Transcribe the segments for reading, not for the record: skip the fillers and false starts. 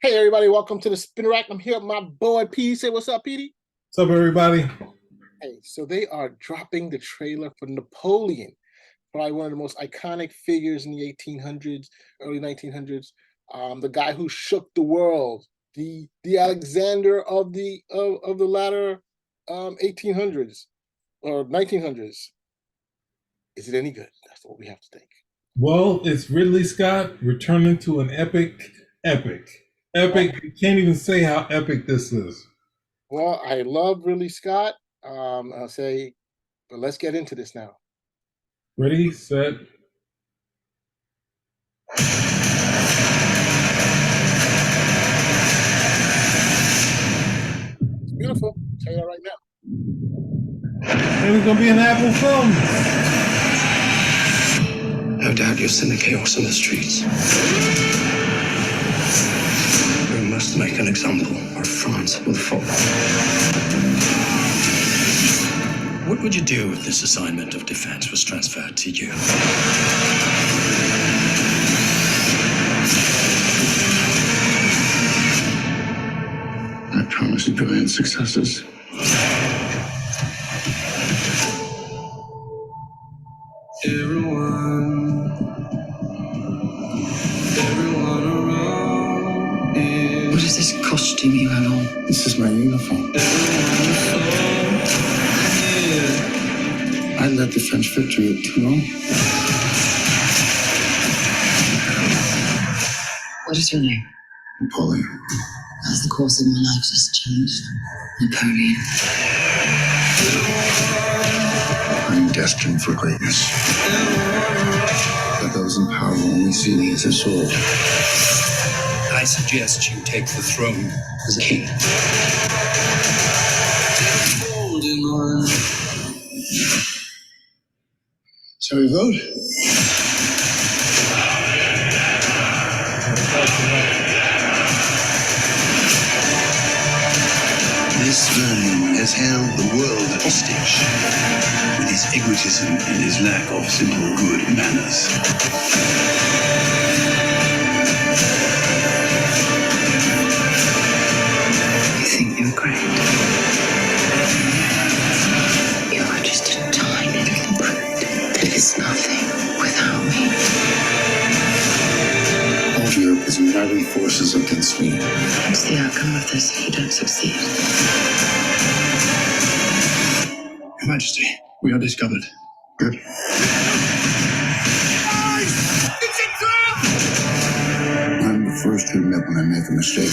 Hey everybody, welcome to the Spin Rack. I'm here with my boy P. Say what's up, Petey? What's up, everybody? Hey, so they are dropping the trailer for Napoleon, probably one of the most iconic figures in the 1800s, early 1900s. The guy who shook the world, the Alexander of the latter 1800s or 1900s. Is it any good? That's what we have to think. Well, it's Ridley Scott returning to an Well, epic. You can't even say how epic this is. well, I love Ridley Scott. I'll say, but let's get into this now. Ready, set. It's beautiful. I'll tell you that right now. And it's gonna be an Apple film. No doubt you've seen the chaos in the streets. We must make an example, or France will fall. What would you do if this assignment of defense was transferred to you? I promise you brilliant successes. Everyone around is... What is this costume you have on? This is my uniform. I led the French victory at Toulon. What is your name? Napoleon. Has the course of my life just changed? Napoleon. I'm destined for greatness. But those in power only see me as a sword. I suggest you take the throne as a king. Shall we vote? This man has held the world hostage with his egotism and his lack of simple good manners. You think you're great? You are just a tiny little brute that is nothing without me. All of Europe is uniting forces against me. What's the outcome of this if you don't succeed? Your Majesty, we are discovered. Good. I'm the first to admit when I make a mistake.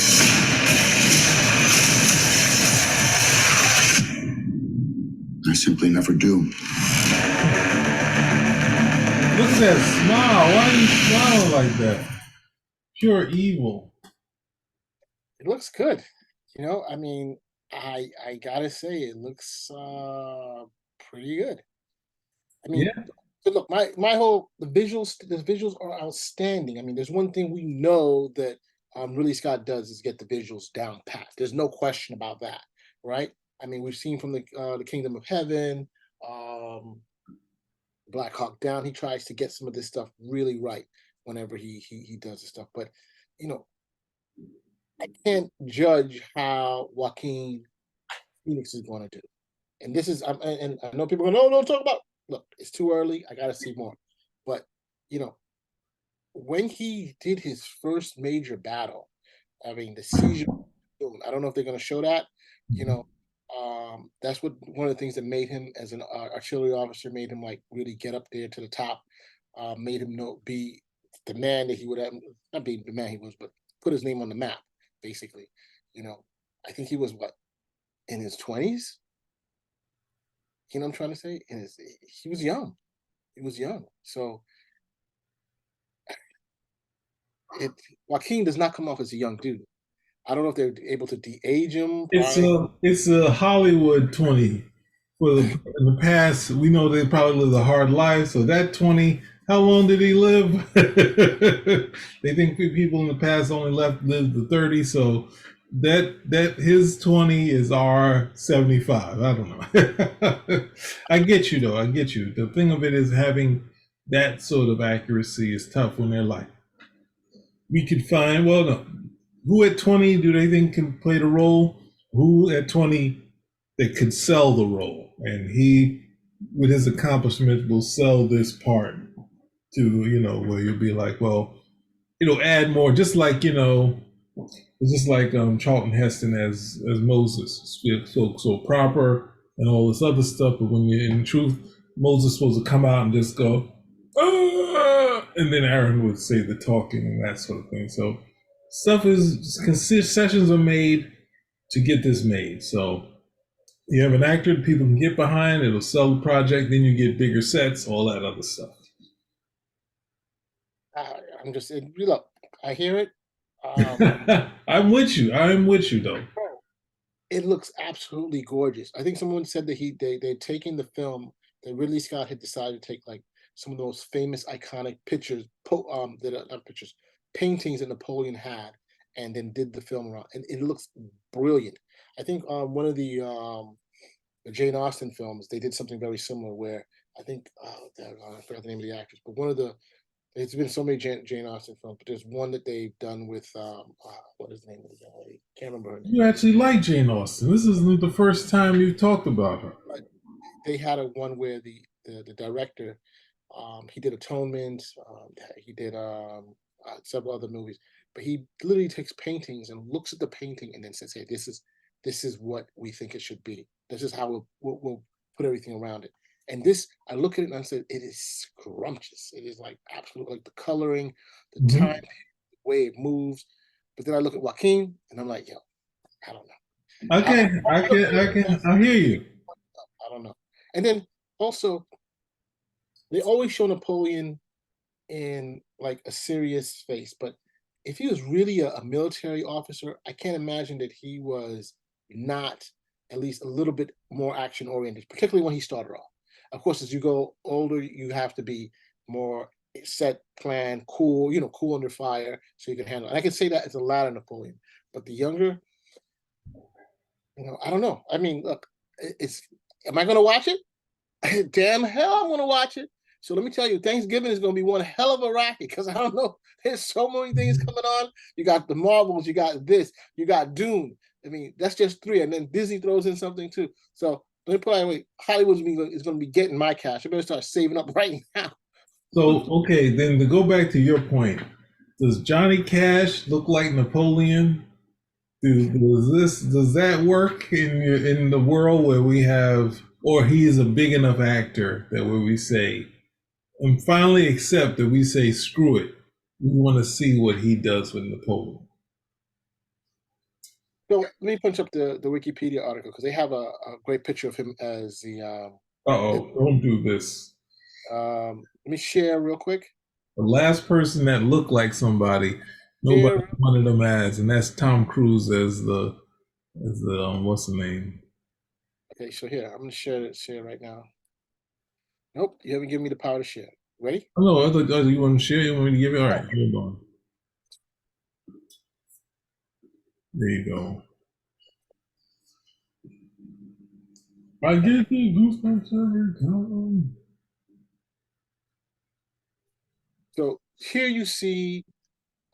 I simply never do. Look at that smile. Why are you smiling like that? Pure evil. It looks good. I mean, I gotta say it looks pretty good. I mean, Yeah. so look, the visuals are outstanding. I mean, there's one thing we know that really Scott does is get the visuals down pat. There's no question about that, right? I mean, we've seen from the Kingdom of Heaven, um, Black Hawk Down. He tries to get some of this stuff really right whenever he does this stuff. But you know, I can't judge how Joaquin Phoenix is going to do. And this is, and I know people go, no, don't talk about. Look, it's too early. I got to see more. But you know, when he did his first major battle, I mean, the siege of Doom, I don't know if they're going to show that. You know, that's what one of the things that made him as an artillery officer made him like really get up there to the top. Made him be the man that he would have, not be the man he was, but put his name on the map, basically. You know, I think he was what, in his 20s. You know what I'm trying to say? He was young. He was young. So it Joaquin does not come off as a young dude. I don't know if they're able to de-age him. It's a Hollywood 20. In the past, we know they probably lived a hard life. So that 20, how long did he live? They think people in the past only lived to 30. So that his 20 is our 75. I don't know. I get you though. I get you. The thing of it is having that sort of accuracy is tough when they're like, we could find, well, no, who at 20 do they think can play the role? Who at 20 that could sell the role? And he, with his accomplishment, will sell this part to, where you'll be like, well, it'll add more, just like, it's just like Charlton Heston as Moses, so proper and all this other stuff. But when you're in truth, Moses is supposed to come out and just go, ah! And then Aaron would say the talking and that sort of thing. So stuff is concessions are made to get this made. So you have an actor that people can get behind, it'll sell the project, then you get bigger sets, all that other stuff. I'm just look. I hear it. Um, I'm with you. I'm with you though. Bro, it looks absolutely gorgeous. I think someone said that they'd taken the film that Ridley Scott had decided to take like some of those famous iconic pictures, that are not pictures, paintings that Napoleon had, and then did the film around, and it looks brilliant. I think one of the Jane Austen films, they did something very similar where I think I forgot the name of the actress, but one of the there's been so many Jane Austen films, but there's one that they've done with what is the name of the young lady? Can't remember her name. You actually like Jane Austen. This isn't the first time you've talked about her. But they had a one where the director, he did Atonement, he did several other movies, but he literally takes paintings and looks at the painting and then says, "Hey, this is what we think it should be. This is how we'll put everything around it." And this, I look at it and I said, it is scrumptious. It is like absolutely like the coloring, the time, Mm-hmm. the way it moves. But then I look at Joaquin and I'm like, yo, I don't know. Okay, I hear you. I don't know. And then also, they always show Napoleon in like a serious face, but if he was really a military officer, I can't imagine that he was not at least a little bit more action oriented, particularly when he started off. Of course, as you go older, you have to be more set, plan, cool, cool under fire, so you can handle it. And I can say that as a latter Napoleon, but the younger, I don't know. I mean, look, it's. Am I going to watch it? Damn hell, I'm going to watch it. So let me tell you, Thanksgiving is going to be one hell of a racket because I don't know. There's so many things coming on. You got the Marvels, you got this, you got Dune. I mean, that's just three, and then Disney throws in something too. So let me put it away. Hollywood is going to be getting my cash. I better start saving up right now. So, okay, then to go back to your point, does Johnny Cash look like Napoleon? Does that work in the world where we have, or he is a big enough actor that where we say, and finally accept that we say, screw it, we want to see what he does with Napoleon. So let me punch up the Wikipedia article because they have a great picture of him as the. Uh-oh, don't do this. Let me share real quick. The last person that looked like somebody, nobody wanted them as, and that's Tom Cruise as the what's the name? Okay, so here I'm gonna share right now. Nope, you haven't given me the power to share. Ready? Oh, no, I thought you want to share. You want me to give it? All right, hold on. There you go. I get the goosebumps every time. So here you see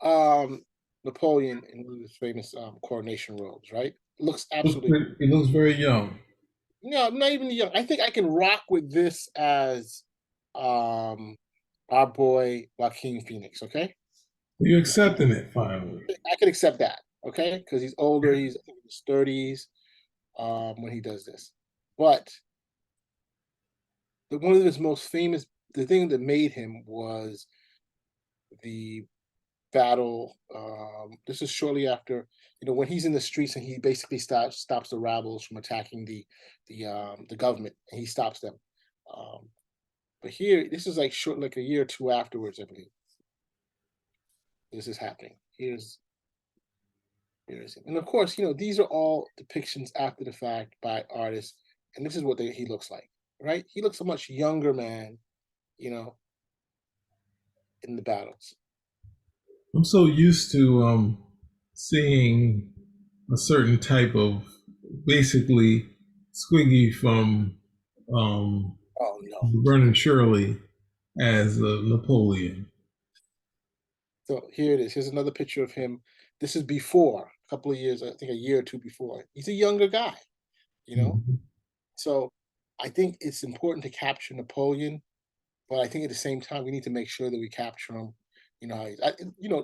Napoleon in one of his famous coronation robes, right? Looks absolutely. He looks very young. No, not even young. I think I can rock with this as um our boy Joaquin Phoenix. Okay, You're accepting it finally. I can accept that. Okay, because he's older. He's I think in his 30s when he does this. But one of his most famous, the thing that made him was the battle. This is shortly after, when he's in the streets and he basically stops the rebels from attacking the government, and he stops them. Um, but here, this is like short, like a year or two afterwards, I believe. This is happening. Here's him, and of course, these are all depictions after the fact by artists, and this is what he looks like, right? He looks a much younger man, you know, in the battles. I'm so used to seeing a certain type of basically Squiggy from Oh no. Vernon Shirley as Napoleon. So here it is. Here's another picture of him. This is before, a couple of years, I think a year or two before. He's a younger guy, you know? Mhm. So I think it's important to capture Napoleon, but I think at the same time we need to make sure that we capture him.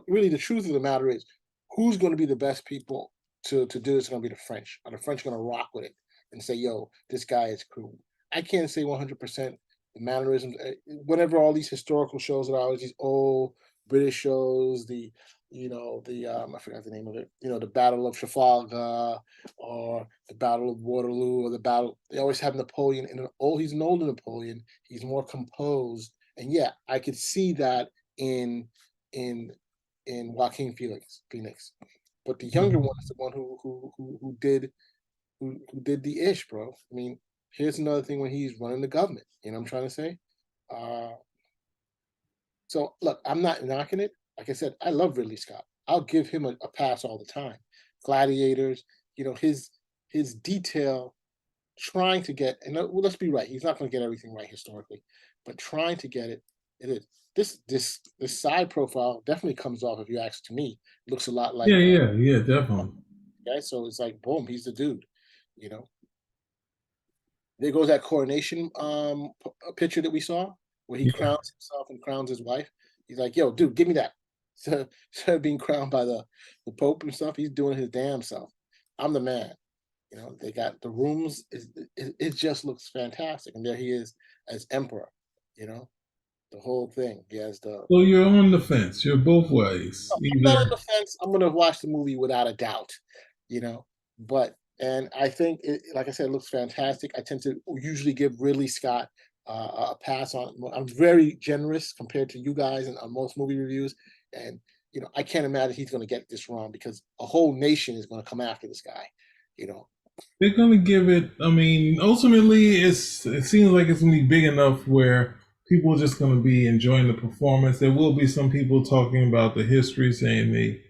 Really the truth of the matter is, who's going to be the best people to do this? Going to be the French. Are the French going to rock with it and say, "Yo, this guy is cool"? I can't say 100% the mannerisms. Whatever all these historical shows that are always these old British shows, the I forgot the name of it. The Battle of Trafalgar or the Battle of Waterloo or the battle. They always have Napoleon in he's an older Napoleon. He's more composed, and yeah, I could see that in in Joaquin Phoenix. But the younger one is the one who did the ish, bro. I mean, here's another thing when he's running the government. You know what I'm trying to say? Uh, so look, I'm not knocking it. Like I said, I love Ridley Scott. I'll give him a pass all the time. Gladiators, his detail, trying to get, and let's be right, he's not going to get everything right historically, but trying to get it. It is this side profile definitely comes off. If you ask to me, looks a lot Yeah, like yeah, yeah, definitely. guy. So it's like boom, he's the dude. You know, there goes that coronation picture that we saw where he Yeah. crowns himself and crowns his wife. He's like, "Yo, dude, give me that." So instead of being crowned by the Pope and stuff, he's doing his damn self. I'm the man. They got the rooms. It just looks fantastic, and there he is as emperor. You know, the whole thing. He has the. So you're on the fence. You're both ways. I'm not on Either the fence. I'm gonna watch the movie without a doubt. You know, and I think, like I said, it looks fantastic. I tend to usually give Ridley Scott a pass on. I'm very generous compared to you guys and on most movie reviews, and I can't imagine he's going to get this wrong because a whole nation is going to come after this guy. You know, they're gonna give it. I mean, ultimately, it seems like it's gonna be big enough where people are just gonna be enjoying the performance. There will be some people talking about the history, saying it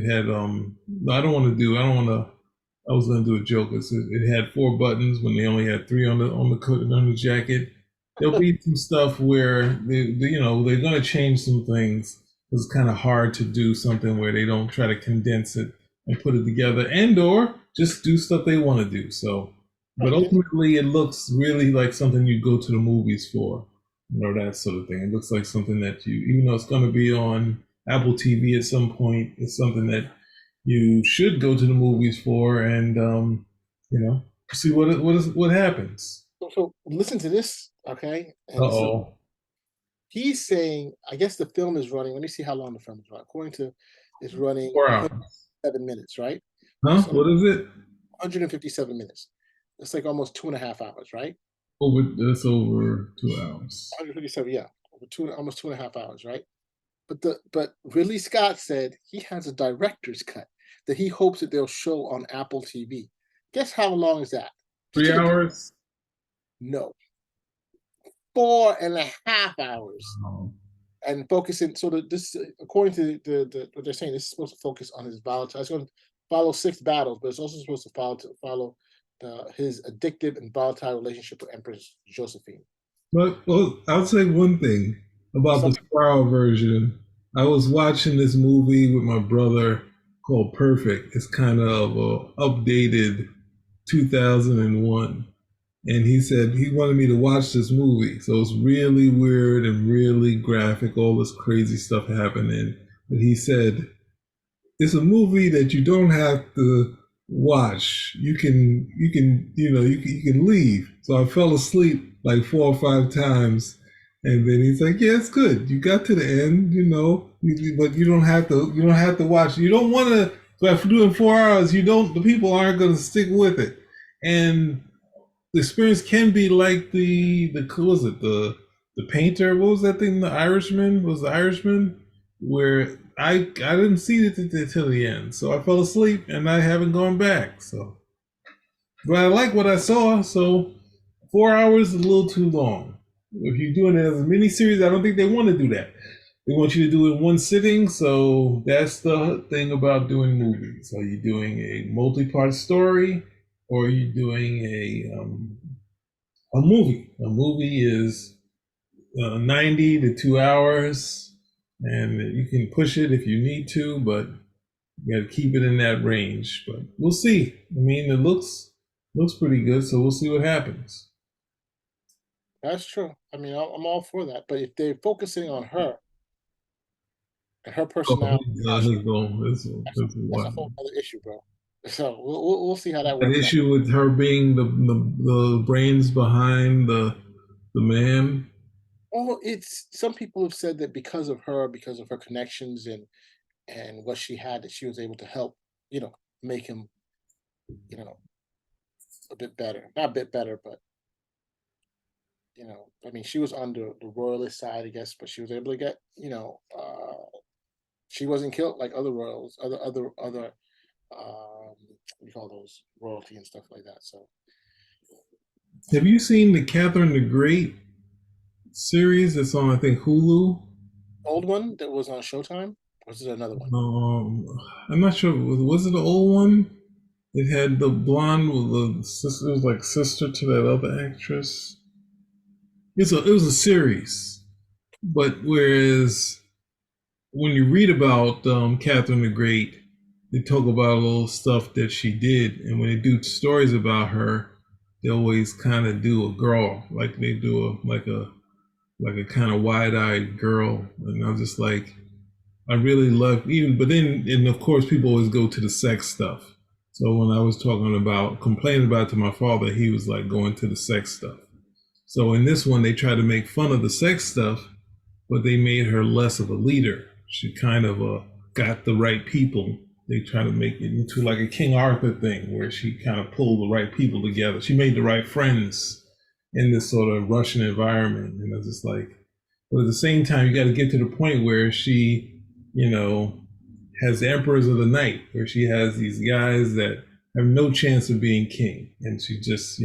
had. No, I don't want to do. I don't want to. I was gonna do a joke. It had four buttons when they only had three on the jacket. There'll be some stuff where they're gonna change some things. It's kind of hard to do something where they don't try to condense it and put it together, and or just do stuff they want to do. So, but right? ultimately, it looks really like something you go to the movies for, that sort of thing. It looks like something that even though it's going to be on Apple TV at some point, it's something that you should go to the movies for, and see what happens. So listen to this, okay? Uh And this is oh, he's saying. I guess the film is running. Let me see how long the film is running. According to, it's running 4 hours, 107 minutes, right? huh? It's What is it? 157 minutes. It's like almost 2.5 hours, right? Over 2 hours. 157, yeah, almost 2.5 hours, right? But Ridley Scott said he has a director's cut that he hopes that they'll show on Apple TV. Guess how long is that? Just Three take a guess. hours. No, 4.5 hours. Oh. And focusing, so this, according to what they're saying, this is supposed to focus on his volatile. It's going to follow six battles, but it's also supposed to follow his addictive and volatile relationship with Empress Josephine. But well, I'll say one thing about the Something 4 hour version. I was watching this movie with my brother called Perfect. It's kind of a updated 2001. And he said he wanted me to watch this movie. So it's really weird and really graphic, all this crazy stuff happening. But he said it's a movie that you don't have to watch. You can leave. So I fell asleep like 4 or 5 times, and then he's like, "Yeah, it's good. You got to the end, but you don't have to watch. You don't want to. So after doing 4 hours, you don't. The people aren't going to stick with it, and the experience can be like the who was it the painter? What was that thing? The Irishman was the Irishman, where I didn't see it until the end, so I fell asleep and I haven't gone back. So, but I like what I saw. So 4 hours is a little too long. If you're doing it as a mini series, I don't think they want to do that. They want you to do it in one sitting. So that's the thing about doing movies. Are you doing a multi-part story, or are you doing a movie? A movie is 90 to 2 hours. and you can push it if you need to, but you got to keep it in that range. But we'll see. I mean, it looks pretty good, so we'll see what happens. That's true. I mean, I'm all for that. But if they're focusing on her and her Oh, personality, he's going. This is that's a whole one. other issue, bro. So we'll see how that An works out. issue with her being the brains behind the man. Oh, it's some people have said that because of her connections and what she had, that she was able to help, make him, you know, a bit better. Not a bit better, but I mean, she was on the royalist side, I guess, but she was able to get, she wasn't killed like other royals, other, what do you call those, royalty and stuff like that. So Have you seen the Catherine the Great series? That's on I think Hulu. old one that was on Showtime, or is it another one? Um, I'm not sure. Was it the old one? It had the blonde with the sister. It was like sister to that other actress. It was a series, but whereas when you read about Catherine the Great, they talk about a little stuff that she did, and when they do stories about her, they always kind of do a girl, like they do a kind of wide-eyed girl, and I'm just like, I really love even, but then, and of course, people always go to the sex stuff. So when I was complaining about it to my father, he was like going to the sex stuff. So in this one, they tried to make fun of the sex stuff, but they made her less of a leader. She kind of got the right people. They try to make it into like a King Arthur thing where she kind of pulled the right people together. She made the right friends in this sort of Russian environment. And I was just like, but at the same time, you got to get to the point where she, you know, has the emperors of the night, where she has these guys that have no chance of being king, and she just,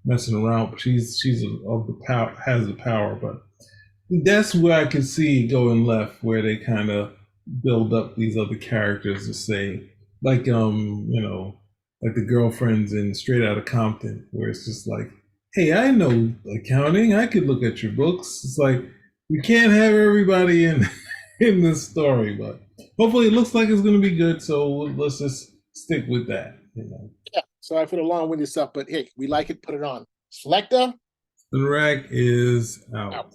messing around. She's of the power, has the power, but that's where I could see going left, where they kind of build up these other characters to say, like like the girlfriends in Straight Outta Compton, where it's just like, hey, I know accounting, I could look at your books. It's like we can't have everybody in in this story, but hopefully it looks like it's going to be good. So let's just stick with that. Yeah. Sorry for the long-winded stuff, but hey, we like it. Put it on. Selector The rack is out. out.